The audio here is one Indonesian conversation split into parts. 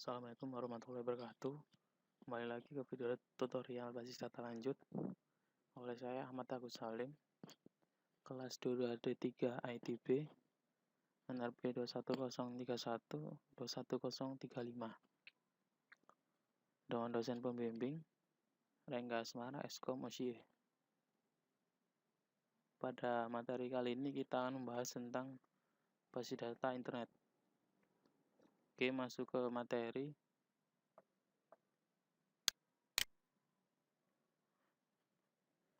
Assalamualaikum warahmatullahi wabarakatuh. Kembali lagi ke video tutorial basis data lanjut oleh saya Ahmad Agus Salim, kelas 2D3 ITB, NRP 21031 21035. Dengan dosen pembimbing Rengga Asmara Eskom Osie. Pada materi kali ini kita akan membahas tentang basis data internet. Oke, masuk ke materi.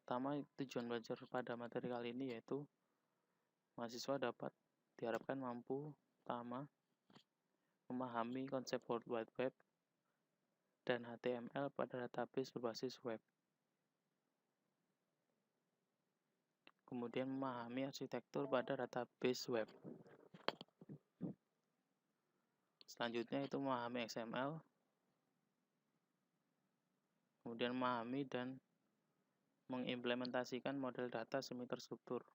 Pertama, tujuan belajar pada materi kali ini yaitu mahasiswa diharapkan mampu pertama memahami konsep World Wide Web dan HTML pada database berbasis web. Kemudian memahami arsitektur pada database web. Selanjutnya itu memahami XML. Kemudian memahami dan mengimplementasikan model data semi terstruktur.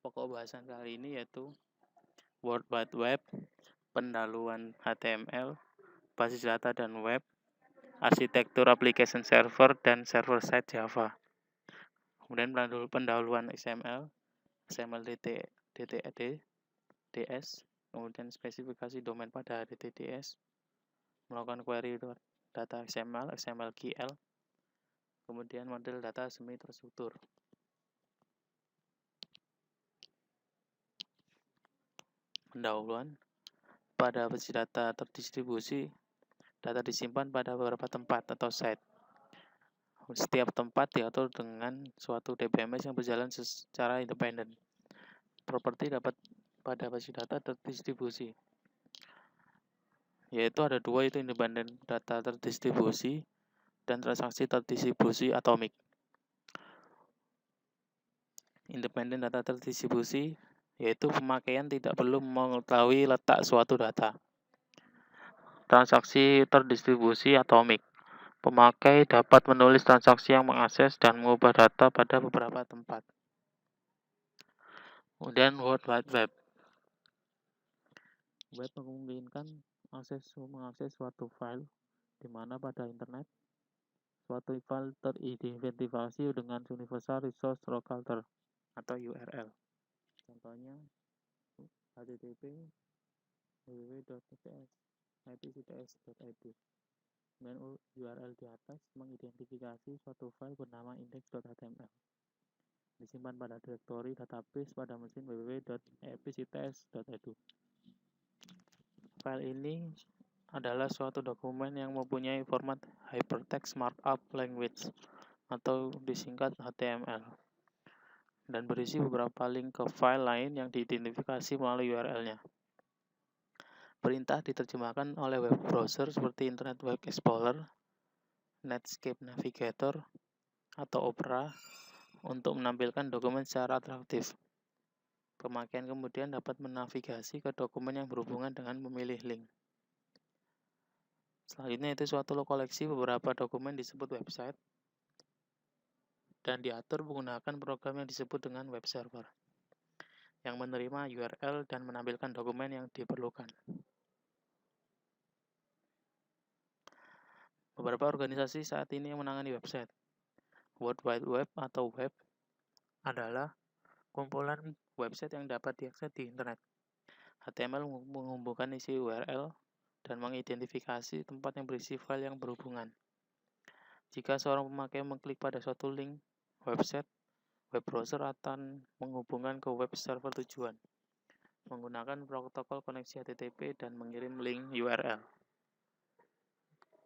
Pokok bahasan kali ini yaitu World Wide Web, pendahuluan HTML, basis data dan web, arsitektur application server dan server-side Java. Kemudian pendahuluan XML, XML DTS, kemudian spesifikasi domain pada DTDS, melakukan query data XML, XML-QL, kemudian model data semi terstruktur. Pendahuluan pada basis data terdistribusi, data disimpan pada beberapa tempat atau site. Setiap tempat diatur dengan suatu DBMS yang berjalan secara independen. Properti dapat pada basis data terdistribusi, yaitu ada dua, itu independen data terdistribusi dan transaksi terdistribusi atomik. Independen data terdistribusi yaitu pemakaian tidak perlu mengetahui letak suatu data. Transaksi terdistribusi atomik, pemakai dapat menulis transaksi yang mengakses dan mengubah data pada beberapa tempat. Kemudian World Wide Web. Web memungkinkan mengakses suatu file di mana pada internet suatu file teridentifikasi dengan Universal Resource Locator atau URL. Contohnya http www.ipcts.edu. Dan URL di atas mengidentifikasi suatu file bernama index.html. Disimpan pada direktori database pada mesin www.ipcts.edu. File ini adalah suatu dokumen yang mempunyai format Hypertext Markup Language atau disingkat HTML dan berisi beberapa link ke file lain yang diidentifikasi melalui URL-nya. Perintah diterjemahkan oleh web browser seperti Internet Web Explorer, Netscape Navigator, atau Opera untuk menampilkan dokumen secara atraktif. Pemakaian kemudian dapat menavigasi ke dokumen yang berhubungan dengan memilih link. Selanjutnya itu suatu koleksi beberapa dokumen disebut website dan diatur menggunakan program yang disebut dengan web server yang menerima URL dan menampilkan dokumen yang diperlukan. Beberapa organisasi saat ini yang menangani website. World Wide Web atau web adalah kumpulan website yang dapat diakses di internet. HTML menghubungkan isi URL dan mengidentifikasi tempat yang berisi file yang berhubungan. Jika seorang pemakai mengklik pada suatu link website, web browser akan menghubungkan ke web server tujuan menggunakan protokol koneksi HTTP dan mengirim link URL.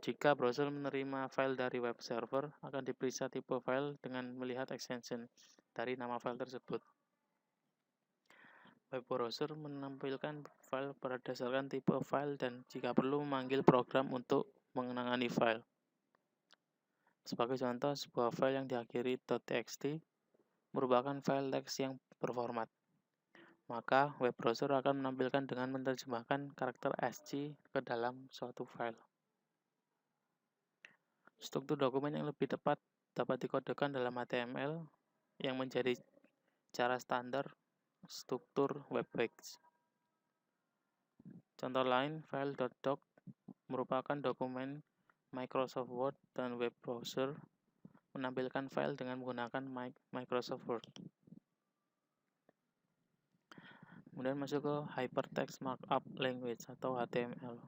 Jika browser menerima file dari web server, akan diperiksa tipe file dengan melihat extension dari nama file tersebut. Web browser menampilkan file berdasarkan tipe file dan jika perlu memanggil program untuk menangani file. Sebagai contoh, sebuah file yang diakhiri .txt merupakan file teks yang berformat. Maka web browser akan menampilkan dengan menerjemahkan karakter ASCII ke dalam suatu file. Struktur dokumen yang lebih tepat dapat dikodekan dalam HTML yang menjadi cara standar struktur web page. Contoh lain, file.doc merupakan dokumen Microsoft Word dan web browser menampilkan file dengan menggunakan Microsoft Word. Kemudian masuk ke Hypertext Markup Language atau HTML.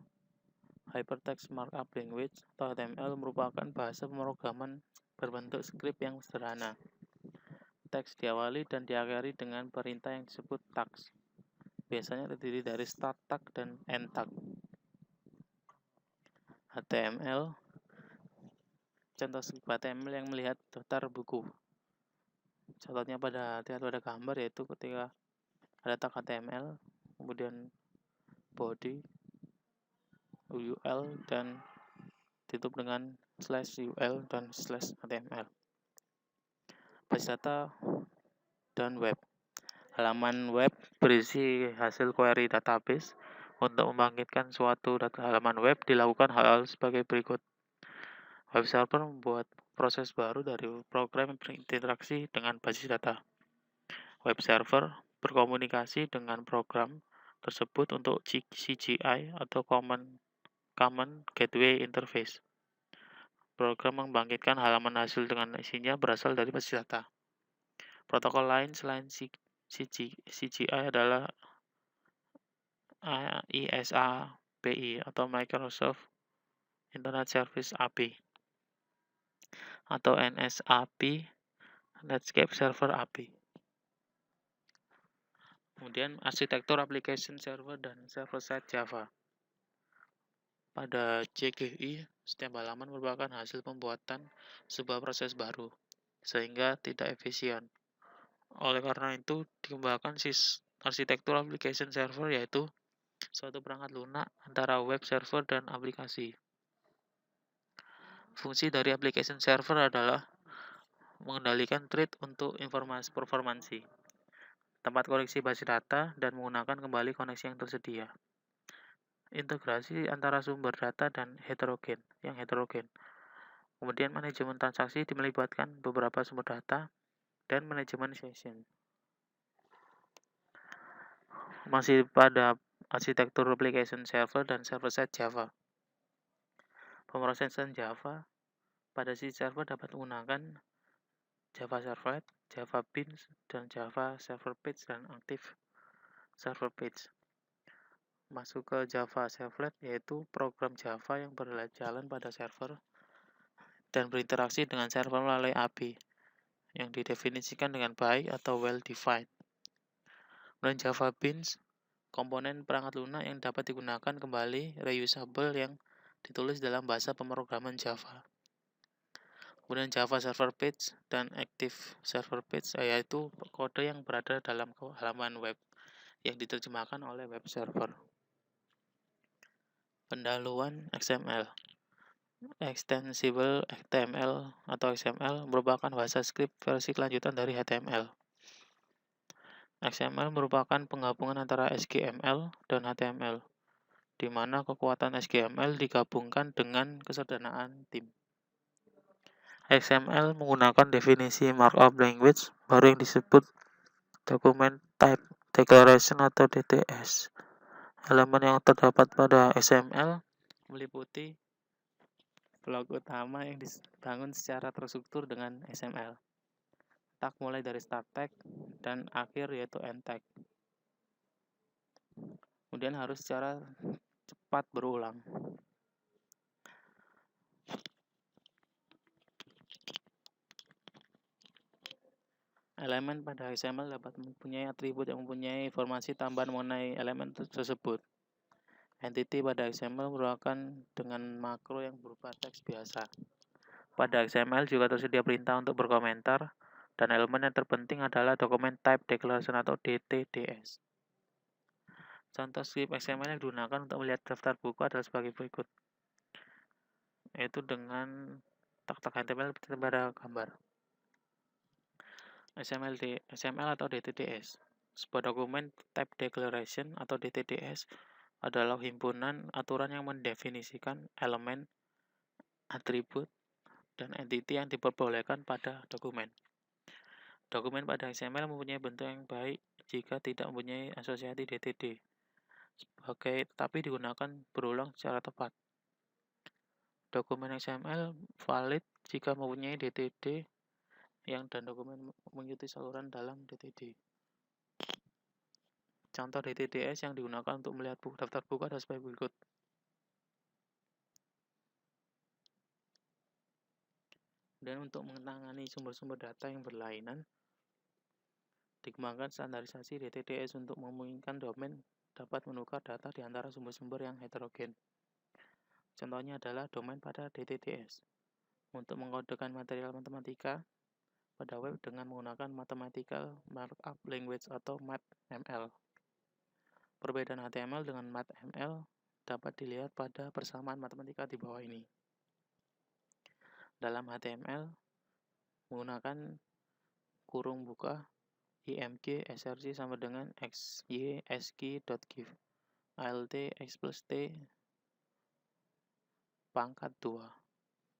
Hypertext Markup Language atau HTML merupakan bahasa pemrograman berbentuk skrip yang sederhana. Teks diawali dan diakhiri dengan perintah yang disebut tags. Biasanya terdiri dari start tag dan end tag. HTML, contoh skrip HTML yang melihat daftar buku. Contohnya pada gambar, yaitu ketika ada tag HTML, kemudian body, UL, dan ditutup dengan /UL dan /HTML. Basis data dan web. Halaman web berisi hasil query database. Untuk membangkitkan suatu halaman web dilakukan hal-hal sebagai berikut. Web server membuat proses baru dari program yang berinteraksi dengan basis data. Web server berkomunikasi dengan program tersebut untuk CGI atau Common Gateway Interface. Program membangkitkan halaman hasil dengan isinya berasal dari basis data. Protokol lain selain CGI adalah ISAPI atau Microsoft Internet Service API atau NSAP, Netscape Server API. Kemudian arsitektur application server dan server-side Java. Pada JGI, setiap halaman merupakan hasil pembuatan sebuah proses baru, sehingga tidak efisien. Oleh karena itu, dikembangkan arsitektur application server, yaitu suatu perangkat lunak antara web server dan aplikasi. Fungsi dari application server adalah mengendalikan thread untuk informasi performansi, tempat koneksi basis data, dan menggunakan kembali koneksi yang tersedia. Integrasi antara sumber data dan heterogen. Kemudian manajemen transaksi melibatkan beberapa sumber data dan manajemen session. Masih pada arsitektur application server dan server-side Java. Pemrosesan Java pada sisi server dapat menggunakan Java Servlet, Java Beans, dan Java Server Page dan Active Server Page. Masuk ke Java Servlet, yaitu program Java yang berjalan pada server dan berinteraksi dengan server melalui API yang didefinisikan dengan baik atau well-defined. Dan Java Beans, komponen perangkat lunak yang dapat digunakan kembali, reusable, yang ditulis dalam bahasa pemrograman Java. Kemudian Java Server Page dan Active Server Page, yaitu kode yang berada dalam halaman web yang diterjemahkan oleh web server. Pendahuluan XML. Extensible HTML atau XML merupakan bahasa skrip versi kelanjutan dari HTML. XML merupakan penggabungan antara SGML dan HTML, di mana kekuatan SGML digabungkan dengan kesederhanaan tim. XML menggunakan definisi markup language baru yang disebut Document Type Declaration atau DTS. Elemen yang terdapat pada XML meliputi blok utama yang dibangun secara terstruktur dengan XML. Tag mulai dari start tag dan akhir yaitu end tag. Kemudian harus secara cepat berulang. Elemen pada XML dapat mempunyai atribut yang mempunyai informasi tambahan mengenai elemen tersebut. Entity pada XML merupakan dengan makro yang berupa teks biasa. Pada XML juga tersedia perintah untuk berkomentar, dan elemen yang terpenting adalah Document Type Declaration atau DTDS. Contoh script XML yang digunakan untuk melihat daftar buku adalah sebagai berikut, yaitu dengan tag-tag HTML pada gambar. XML atau DTDS. Sebuah dokumen type declaration atau DTDS adalah himpunan aturan yang mendefinisikan elemen, atribut, dan entity yang diperbolehkan pada dokumen. Dokumen pada XML mempunyai bentuk yang baik jika tidak mempunyai asosiasi DTD, tapi digunakan berulang secara tepat. Dokumen XML valid jika mempunyai DTD dan dokumen mengikuti saluran dalam DTD. Contoh DTDS yang digunakan untuk melihat daftar buku adalah sebagai berikut. Dan untuk menangani sumber-sumber data yang berlainan, dikembangkan standarisasi DTDS untuk memungkinkan domain dapat menukar data di antara sumber-sumber yang heterogen. Contohnya adalah domain pada DTDS. Untuk mengkodekan material matematika pada web dengan menggunakan Mathematical Markup Language atau MathML. Perbedaan HTML dengan MathML dapat dilihat pada persamaan matematika di bawah ini. Dalam HTML, menggunakan kurung buka img src sama dengan xy ascii.give alt x plus t pangkat 2.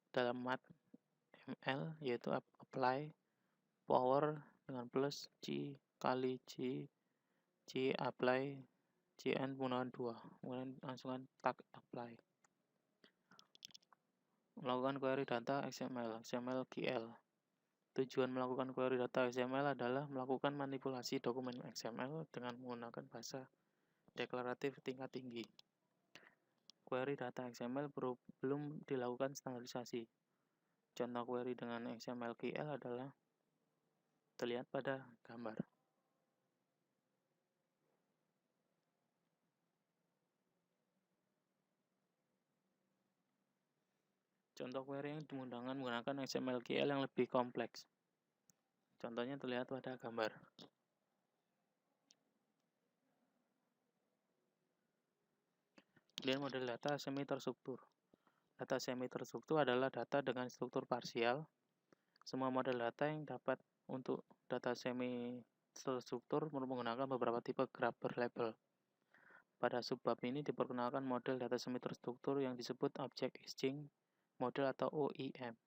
Dalam MathML yaitu apply power dengan plus c kali c apply cn penggunaan 2, kemudian langsungkan tag apply. Melakukan query data XML/GL. Tujuan melakukan query data XML adalah melakukan manipulasi dokumen XML dengan menggunakan bahasa deklaratif tingkat tinggi. Query data XML belum dilakukan standarisasi. Contoh query dengan XML/GL adalah terlihat pada gambar. Contoh query yang menggunakan XML/GL yang lebih kompleks. Contohnya terlihat pada gambar. Kemudian model data semi-terstruktur. Data semi-terstruktur adalah data dengan struktur parsial. Semua model data yang dapat untuk data semi-terstruktur menggunakan beberapa tipe graph berlabel. Pada subbab ini diperkenalkan model data semi-terstruktur yang disebut Object Exchange Model atau OEM.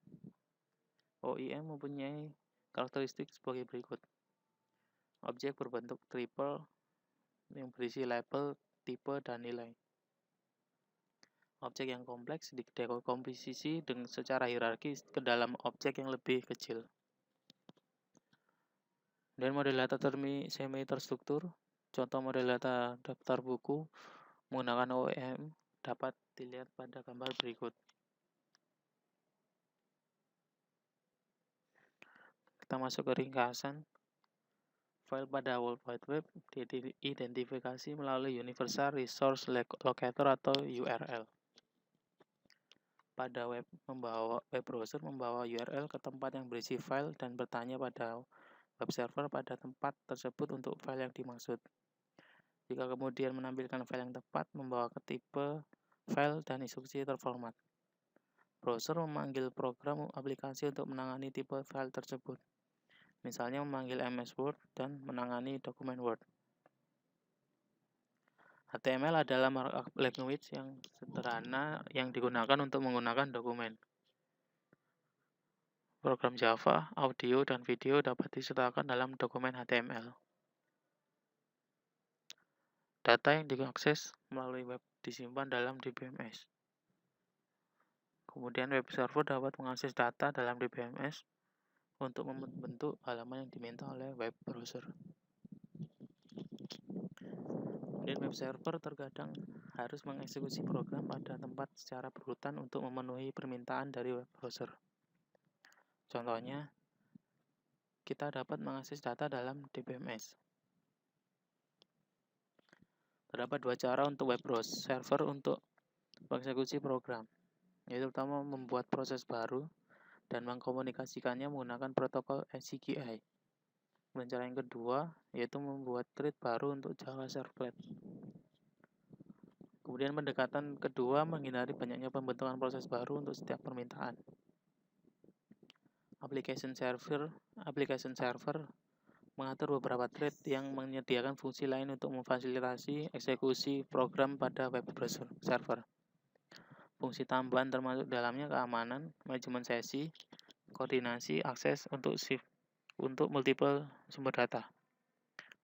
OEM mempunyai karakteristik sebagai berikut. Objek berbentuk triple yang berisi label, tipe, dan nilai. Objek yang kompleks didekomposisi dengan secara hierarki ke dalam objek yang lebih kecil. Dan model data semi-terstruktur, contoh model data daftar buku menggunakan OEM dapat dilihat pada gambar berikut. Kita masuk ke ringkasan. File pada World Wide Web diidentifikasi melalui Universal Resource Locator atau URL. Pada web browser membawa URL ke tempat yang berisi file dan bertanya pada web server pada tempat tersebut untuk file yang dimaksud. Jika kemudian menampilkan file yang tepat, membawa ke tipe file dan instruksi terformat. Browser memanggil program aplikasi untuk menangani tipe file tersebut. Misalnya memanggil MS Word dan menangani dokumen Word. HTML adalah markup language yang sederhana yang digunakan untuk menggunakan dokumen. Program Java, audio, dan video dapat disertakan dalam dokumen HTML. Data yang diakses melalui web disimpan dalam DBMS. Kemudian web server dapat mengakses data dalam DBMS untuk membentuk halaman yang diminta oleh web browser. Kemudian web server terkadang harus mengeksekusi program pada tempat secara berurutan untuk memenuhi permintaan dari web browser. Contohnya, kita dapat mengakses data dalam DBMS. Terdapat dua cara untuk web browser server untuk mengeksekusi program, yaitu pertama membuat proses baru dan mengkomunikasikannya menggunakan protokol CGI. Dan cara yang kedua yaitu membuat thread baru untuk Java Servlet. Kemudian pendekatan kedua menghindari banyaknya pembentukan proses baru untuk setiap permintaan. Application server mengatur beberapa thread yang menyediakan fungsi lain untuk memfasilitasi eksekusi program pada web browser server. Fungsi tambahan termasuk dalamnya keamanan, manajemen sesi, koordinasi, akses untuk multiple sumber data.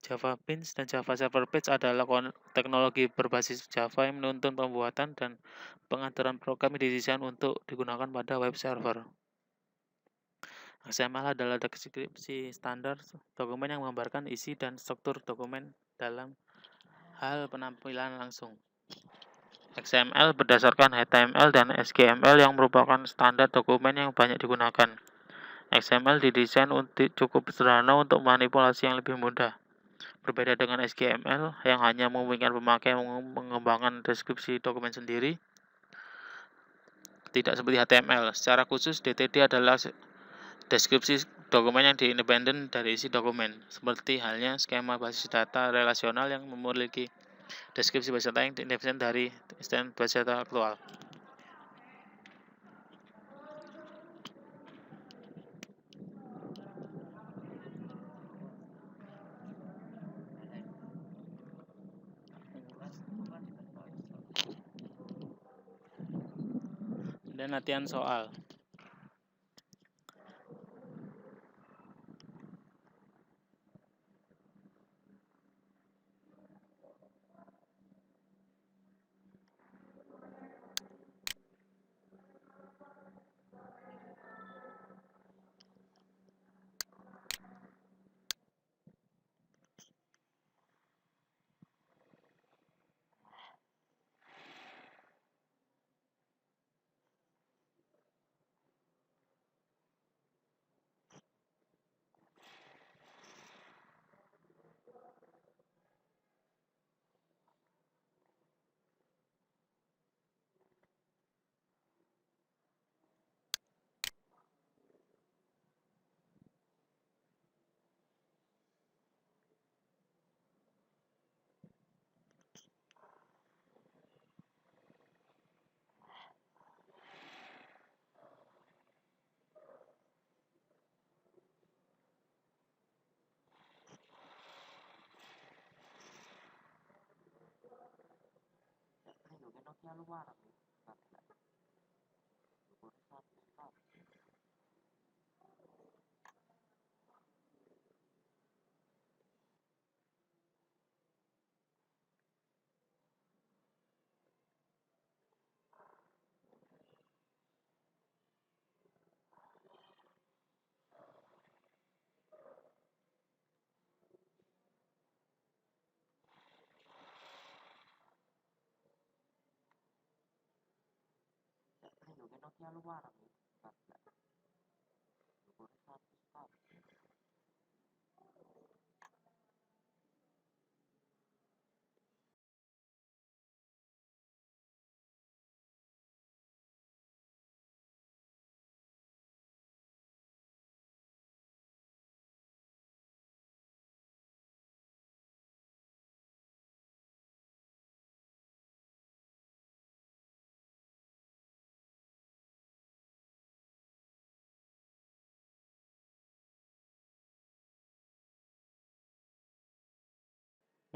Java Beans dan Java Server Page adalah teknologi berbasis Java yang menuntun pembuatan dan pengaturan program yang didesain untuk digunakan pada web server. XML adalah deskripsi standar dokumen yang menggambarkan isi dan struktur dokumen dalam hal penampilan langsung. XML berdasarkan HTML dan SGML yang merupakan standar dokumen yang banyak digunakan. XML didesain cukup sederhana untuk manipulasi yang lebih mudah. Berbeda dengan SGML yang hanya memungkinkan pemakai mengembangkan deskripsi dokumen sendiri, tidak seperti HTML. Secara khusus, DTD adalah deskripsi dokumen yang independen dari isi dokumen, seperti halnya skema basis data relasional yang memiliki deskripsi basis data yang independen dari basis data aktual. Dan latihan soal.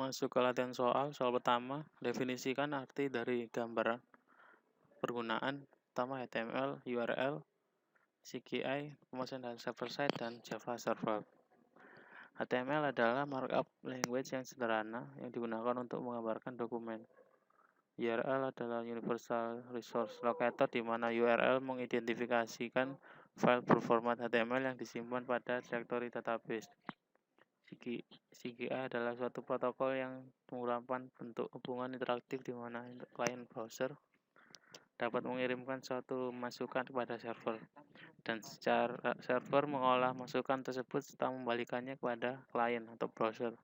Masuk ke latihan soal. Soal pertama, definisikan arti dari gambar pergunaan pertama HTML, URL, CGI, pemasangan dan server side, dan Java Server. HTML adalah markup language yang sederhana yang digunakan untuk menggambarkan dokumen. URL adalah Universal Resource Locator, di mana URL mengidentifikasikan file berformat HTML yang disimpan pada directory database. CGI adalah suatu protokol yang mengurangkan bentuk hubungan interaktif di mana klien browser dapat mengirimkan suatu masukan kepada server, dan secara server mengolah masukan tersebut serta membalikannya kepada klien atau browser.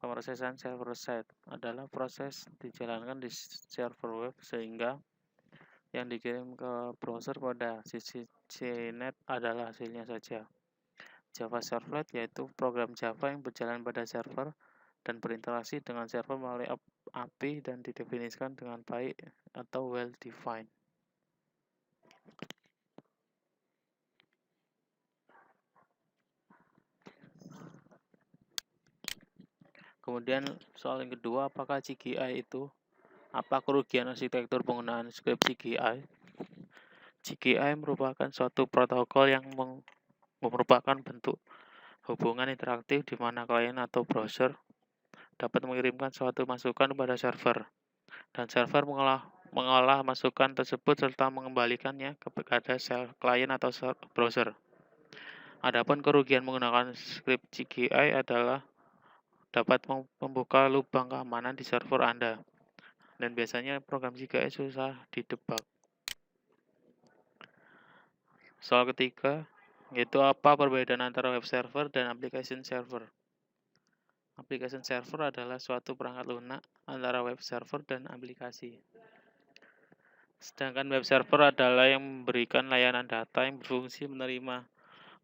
Pemrosesan server-side adalah proses dijalankan di server web sehingga yang dikirim ke browser pada sisi CNET adalah hasilnya saja. Java Servlet yaitu program Java yang berjalan pada server dan berinteraksi dengan server melalui API dan didefinisikan dengan baik atau well-defined. Kemudian soal yang kedua, apakah CGI itu? Apa kerugian arsitektur penggunaan script CGI? CGI merupakan suatu protokol yang merupakan bentuk hubungan interaktif di mana klien atau browser dapat mengirimkan suatu masukan kepada server, dan server mengolah masukan tersebut serta mengembalikannya kepada klien atau browser. Adapun kerugian menggunakan script CGI adalah dapat membuka lubang keamanan di server Anda, dan biasanya program CGI susah didebak. Soal ketiga, yaitu apa perbedaan antara web server dan application server. Application server adalah suatu perangkat lunak antara web server dan aplikasi. Sedangkan web server adalah yang memberikan layanan data yang berfungsi menerima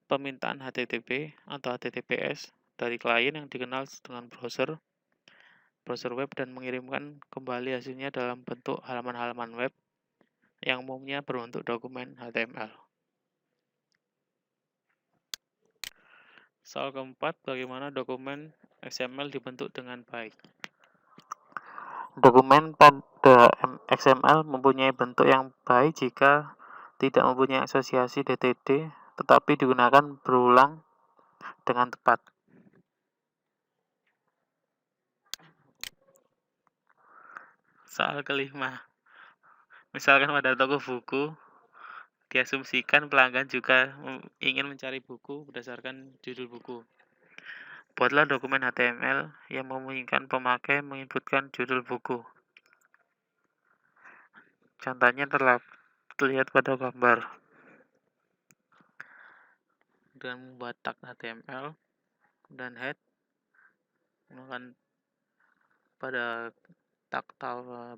permintaan HTTP atau HTTPS dari klien yang dikenal dengan browser web dan mengirimkan kembali hasilnya dalam bentuk halaman-halaman web yang umumnya berbentuk dokumen HTML. Soal keempat, bagaimana dokumen XML dibentuk dengan baik? Dokumen pada XML mempunyai bentuk yang baik jika tidak mempunyai asosiasi DTD, tetapi digunakan berulang dengan tepat. Soal kelima, misalkan pada toko buku, diasumsikan pelanggan juga ingin mencari buku berdasarkan judul buku. Buatlah dokumen HTML yang memungkinkan pemakai menginputkan judul buku. Contohnya terlihat pada gambar. Dengan membuat tag HTML dan head, menggunakan pada tag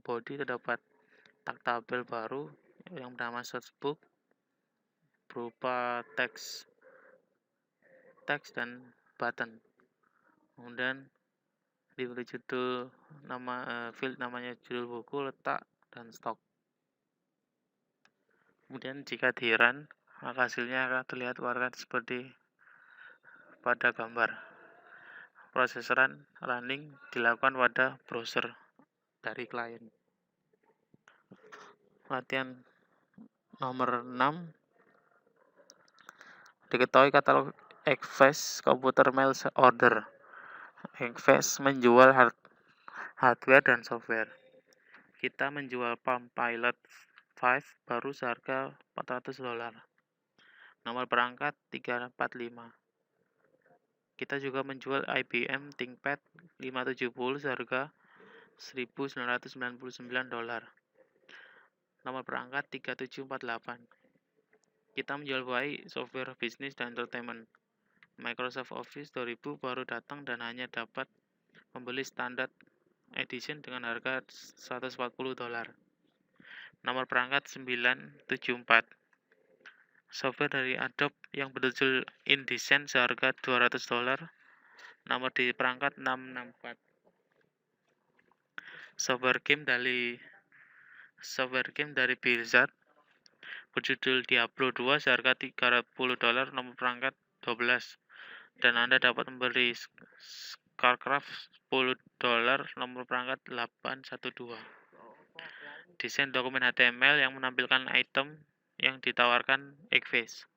body terdapat tag tabel baru yang bernama searchbook berupa teks dan button. Kemudian diberi judul field namanya judul buku, letak, dan stok. Kemudian jika di run, maka hasilnya akan terlihat warna seperti pada gambar. Proses running dilakukan pada browser dari klien. Latihan nomor 6. Diketahui katalog Xfast Computer Mail Order. Xfast menjual hardware dan software. Kita menjual Palm Pilot 5 baru seharga $400. Nomor perangkat 345. Kita juga menjual IBM ThinkPad 570 seharga $1.999. Nomor perangkat 3748. Kita menjual baik software bisnis dan entertainment. Microsoft Office 2000 baru datang dan hanya dapat membeli standard edition dengan harga $140. Nomor perangkat 974. Software dari Adobe yang berjudul InDesign seharga $200. Nomor di perangkat 664. Software game dari Blizzard berjudul Diablo 2 seharga $30. Nomor perangkat 12. Dan Anda dapat membeli StarCraft $10. Nomor perangkat 812. Desain dokumen HTML yang menampilkan item yang ditawarkan Xfast.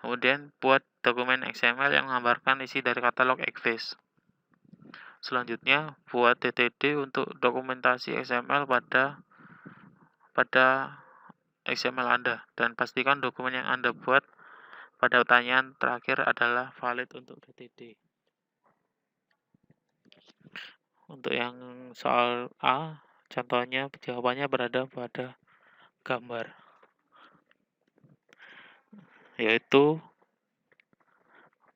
Kemudian buat dokumen XML yang menggambarkan isi dari katalog Xfast. Selanjutnya, buat DTD untuk dokumentasi XML pada XML Anda, dan pastikan dokumen yang Anda buat pada pertanyaan terakhir adalah valid untuk DTD. Untuk yang soal A, contohnya jawabannya berada pada gambar, yaitu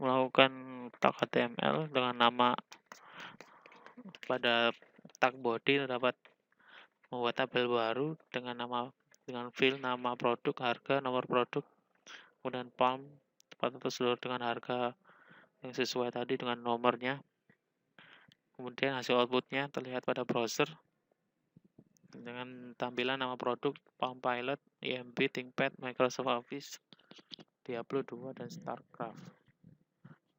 melakukan tag HTML dengan nama pada tag body terdapat membuat tabel baru dengan field nama produk, harga, nomor produk, kemudian Palm tepat atau seluruh dengan harga yang sesuai tadi dengan nomornya. Kemudian hasil outputnya terlihat pada browser dengan tampilan nama produk Palm Pilot, IMB, ThinkPad, Microsoft Office, Diablo 2, dan StarCraft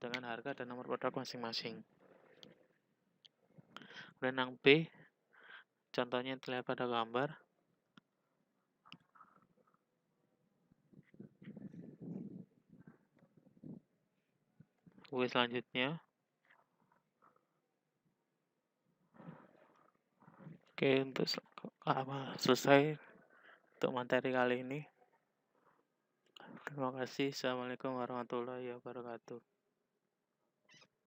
dengan harga dan nomor produk masing-masing. Kemudian yang B, contohnya terlihat pada gambar. Oke, selanjutnya. Oke, untuk selesai untuk materi kali ini. Terima kasih. Assalamualaikum warahmatullahi wabarakatuh.